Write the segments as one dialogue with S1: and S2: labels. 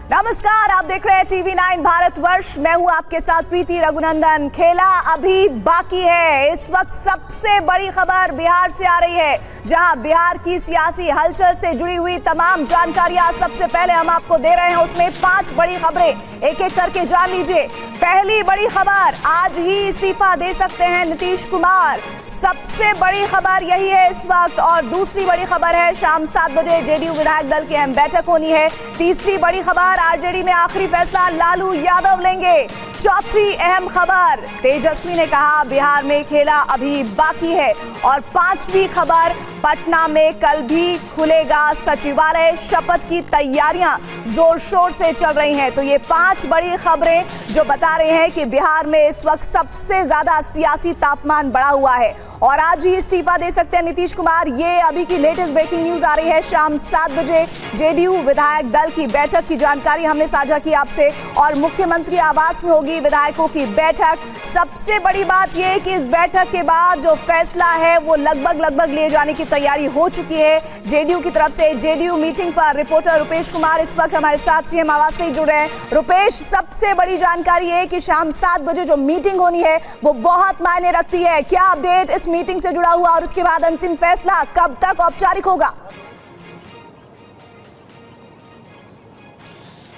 S1: नमस्कार, आप देख रहे हैं TV9 भारतवर्ष। मैं हूं आपके साथ प्रीति रघुनंदन। खेला अभी बाकी है। इस वक्त सबसे बड़ी खबर बिहार से आ रही है, जहां बिहार की सियासी हलचल से जुड़ी हुई तमाम जानकारियां सबसे पहले हम आपको दे रहे हैं। उसमें 5 बड़ी खबरें एक एक करके जान लीजिए। पहली बड़ी खबर, आज ही इस्तीफा दे सकते हैं नीतीश कुमार। सबसे बड़ी खबर यही है इस वक्त। और दूसरी बड़ी खबर है, शाम 7 बजे जेडीयू विधायक दल की अहम बैठक होनी है। तीसरी बड़ी खबर, आरजेडी में आखिरी फैसला लालू यादव लेंगे। चौथी अहम खबर, तेजस्वी ने कहा बिहार में खेला अभी बाकी है। और 5वीं खबर, पटना में कल भी खुलेगा सचिवालय। शपथ की तैयारियां जोर शोर से चल रही हैं। तो ये 5 बड़ी खबरें जो बता रहे हैं कि बिहार में इस वक्त सबसे ज्यादा सियासी तापमान बढ़ा हुआ है और आज ही इस्तीफा दे सकते हैं नीतीश कुमार। ये अभी की लेटेस्ट ब्रेकिंग न्यूज आ रही है। शाम 7 बजे जेडीयू विधायक दल की बैठक की जानकारी हमने साझा की आपसे। और मुख्यमंत्री आवास में होगी विधायकों की बैठक। सबसे बड़ी बात यह कि इस बैठक के बाद जो फैसला है वो लगभग लिए जाने की तैयारी हो चुकी है जेडीयू की तरफ से। जेडीयू मीटिंग पर रिपोर्टर रुपेश कुमार इस वक्त हमारे साथ सीएम आवास से जुड़ रहे हैं। रुपेश, सबसे बड़ी जानकारी है कि शाम 7 बजे जो मीटिंग होनी है वो बहुत मायने रखती है। क्या अपडेट इस मीटिंग से जुड़ा हुआ और उसके बाद अंतिम फैसला कब तक औपचारिक होगा?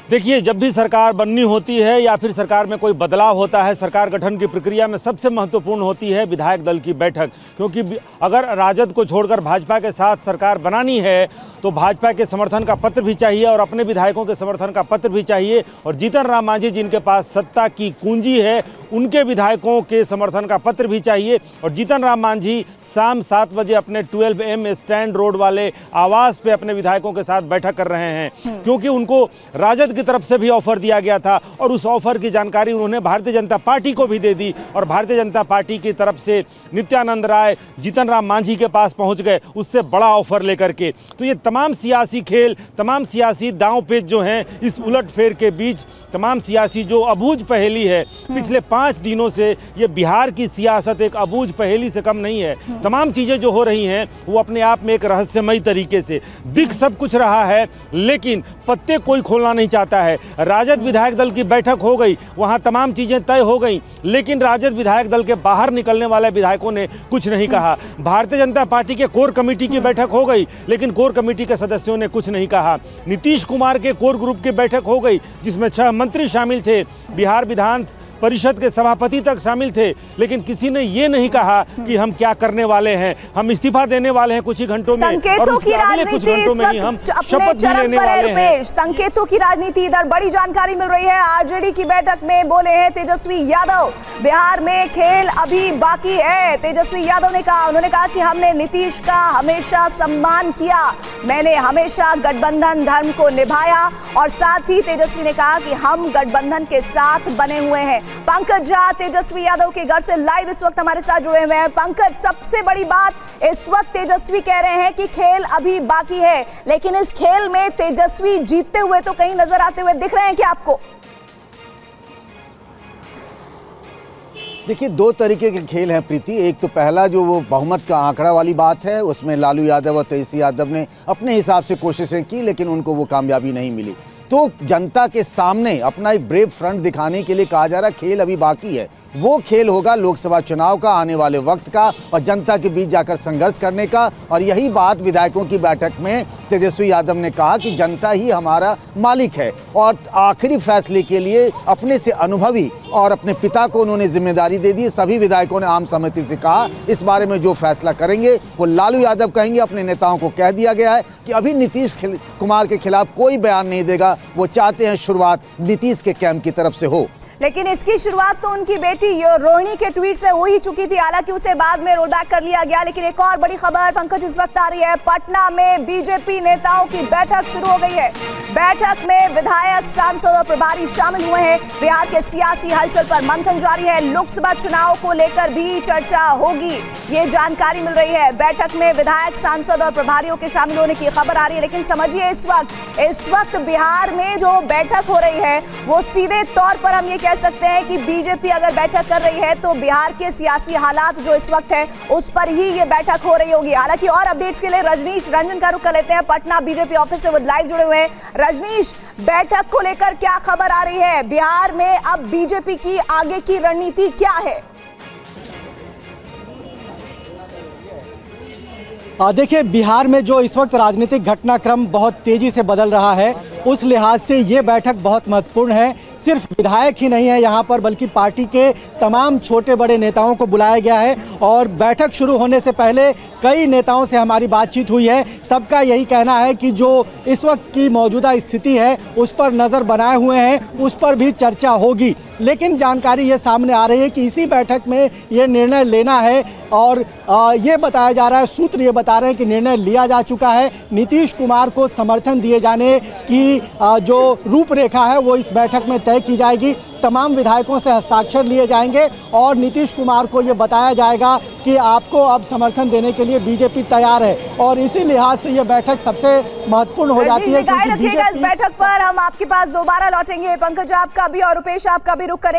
S2: देखिए, जब भी सरकार बननी होती है या फिर सरकार में कोई बदलाव होता है, सरकार गठन की प्रक्रिया में सबसे महत्वपूर्ण होती है विधायक दल की बैठक। क्योंकि अगर राजद को छोड़कर भाजपा के साथ सरकार बनानी है तो भाजपा के समर्थन का पत्र भी चाहिए और अपने विधायकों के समर्थन का पत्र भी चाहिए। और जीतन राम मांझी जिनके पास सत्ता की कुंजी है, उनके विधायकों के समर्थन का पत्र भी चाहिए। और जीतन राम मांझी शाम 7 बजे अपने 12M स्टैंड रोड वाले आवास पे अपने विधायकों के साथ बैठक कर रहे हैं, क्योंकि उनको राजद की तरफ से भी ऑफर दिया गया था और उस ऑफर की जानकारी उन्होंने भारतीय जनता पार्टी को भी दे दी। और भारतीय जनता पार्टी की तरफ से नित्यानंद राय जीतन राम मांझी के पास पहुंच गए उससे बड़ा ऑफर लेकर के। तो ये तमाम सियासी खेल, तमाम सियासी दांव पेच जो हैं, इस उलटफेर के बीच तमाम सियासी जो अबूझ पहेली है, पिछले 5 दिनों से ये बिहार की सियासत एक अबूझ पहेली से कम नहीं है। तमाम चीज़ें जो हो रही हैं वो अपने आप में एक रहस्यमयी तरीके से दिख सब कुछ रहा है, लेकिन पत्ते कोई खोलना नहीं चाहता है। राजद विधायक दल की बैठक हो गई, वहाँ तमाम चीज़ें तय हो गई, लेकिन राजद विधायक दल के बाहर निकलने वाले विधायकों ने कुछ नहीं कहा। भारतीय जनता पार्टी के कोर कमेटी की बैठक हो गई, लेकिन कोर कमेटी के सदस्यों ने कुछ नहीं कहा। नीतीश कुमार के कोर ग्रुप की बैठक हो गई, जिसमें 6 मंत्री शामिल थे, बिहार विधान परिषद के सभापति तक शामिल थे, लेकिन किसी ने ये नहीं कहा कि हम क्या करने वाले हैं, हम इस्तीफा देने वाले हैं कुछ ही घंटों में।
S1: संकेतों की राजनीति इस वक्त अपने चरम पर है रुपेश। संकेतों की राजनीति, इधर बड़ी जानकारी मिल रही है। आरजेडी की बैठक में बोले हैं तेजस्वी यादव, बिहार में खेल अभी बाकी है। तेजस्वी यादव ने कहा, उन्होंने कहा कि हमने नीतीश का हमेशा सम्मान किया, मैंने हमेशा गठबंधन धर्म को निभाया। और साथ ही तेजस्वी ने कहा कि हम गठबंधन के साथ बने हुए हैं। पंकज झा तेजस्वी यादव के घर से लाइव इस वक्त हमारे साथ जुड़े हुए हैं। पंकज, सबसे बड़ी बात, इस वक्त तेजस्वी कह रहे हैं कि खेल अभी बाकी है, लेकिन इस खेल में तेजस्वी जीतते हुए तो कहीं नजर आते हुए दिख रहे हैं क्या आपको?
S3: देखिए, 2 तरीके के खेल हैं प्रीति। एक तो पहला जो वो बहुमत का आंकड़ा वाली बात है, उसमें लालू यादव और तेजस्वी यादव ने अपने हिसाब से कोशिशें की, लेकिन उनको वो कामयाबी नहीं मिली। तो जनता के सामने अपना एक ब्रेव फ्रंट दिखाने के लिए कहा जा रहा खेल अभी बाकी है। वो खेल होगा लोकसभा चुनाव का, आने वाले वक्त का, और जनता के बीच जाकर संघर्ष करने का। और यही बात विधायकों की बैठक में तेजस्वी यादव ने कहा कि जनता ही हमारा मालिक है और आखिरी फैसले के लिए अपने से अनुभवी और अपने पिता को उन्होंने जिम्मेदारी दे दी। सभी विधायकों ने आम सहमति से कहा इस बारे में जो फैसला करेंगे वो लालू यादव कहेंगे। अपने नेताओं को कह दिया गया है कि अभी नीतीश कुमार के खिलाफ कोई बयान नहीं देगा। वो चाहते हैं शुरुआत नीतीश के कैंप की तरफ से हो,
S1: लेकिन इसकी शुरुआत तो उनकी बेटी रोहिणी के ट्वीट से हो ही चुकी थी, हालांकि उसे बाद में रोल बैक कर लिया गया। लेकिन एक और बड़ी खबर पंकज इस वक्त आ रही है, पटना में बीजेपी नेताओं की बैठक शुरू हो गई है। बैठक में विधायक, सांसद और प्रभारी शामिल हुए हैं। बिहार के सियासी हलचल पर मंथन जारी है। लोकसभा चुनाव को लेकर भी चर्चा होगी, ये जानकारी मिल रही है। बैठक में विधायक, सांसद और प्रभारियों के शामिल होने की खबर आ रही है। लेकिन समझिए, इस वक्त बिहार में जो बैठक हो रही है वो सीधे तौर पर हम ये कह सकते हैं कि बीजेपी अगर बैठक कर रही है तो बिहार के सियासी हालात जो इस वक्त है उस पर ही ये बैठक हो रही होगी। हालांकि और अपडेट्स के लिए रजनीश रंजन का रुख कर लेते हैं, पटना बीजेपी ऑफिस से वो लाइव जुड़े हुए हैं। रजनीश, बैठक को लेकर क्या खबर आ रही है? बिहार में अब बीजेपी की आगे की रणनीति क्या है?
S4: देखिए, बिहार में जो इस वक्त राजनीतिक घटनाक्रम बहुत तेजी से बदल रहा है, उस लिहाज से ये बैठक बहुत महत्वपूर्ण है। सिर्फ विधायक ही नहीं है यहाँ पर, बल्कि पार्टी के तमाम छोटे बड़े नेताओं को बुलाया गया है। और बैठक शुरू होने से पहले कई नेताओं से हमारी बातचीत हुई है। सबका यही कहना है कि जो इस वक्त की मौजूदा स्थिति है उस पर नज़र बनाए हुए हैं, उस पर भी चर्चा होगी। लेकिन जानकारी ये सामने आ रही है कि इसी बैठक में ये निर्णय लेना है और ये बताया जा रहा है, सूत्र ये बता रहे हैं कि निर्णय लिया जा चुका है। नीतीश कुमार को समर्थन दिए जाने की जो रूपरेखा है वो इस बैठक में तय की जाएगी। तमाम विधायकों से हस्ताक्षर लिए जाएंगे और नीतीश कुमार को ये बताया जाएगा कि आपको अब समर्थन देने के लिए बीजेपी तैयार है। और इसी लिहाज से ये बैठक सबसे महत्वपूर्ण हो जाती है।
S1: रखिएगा इस बैठक पर, हम आपके पास दोबारा लौटेंगे। पंकज आपका भी और रुपेश आपका भी रुख करेंगे।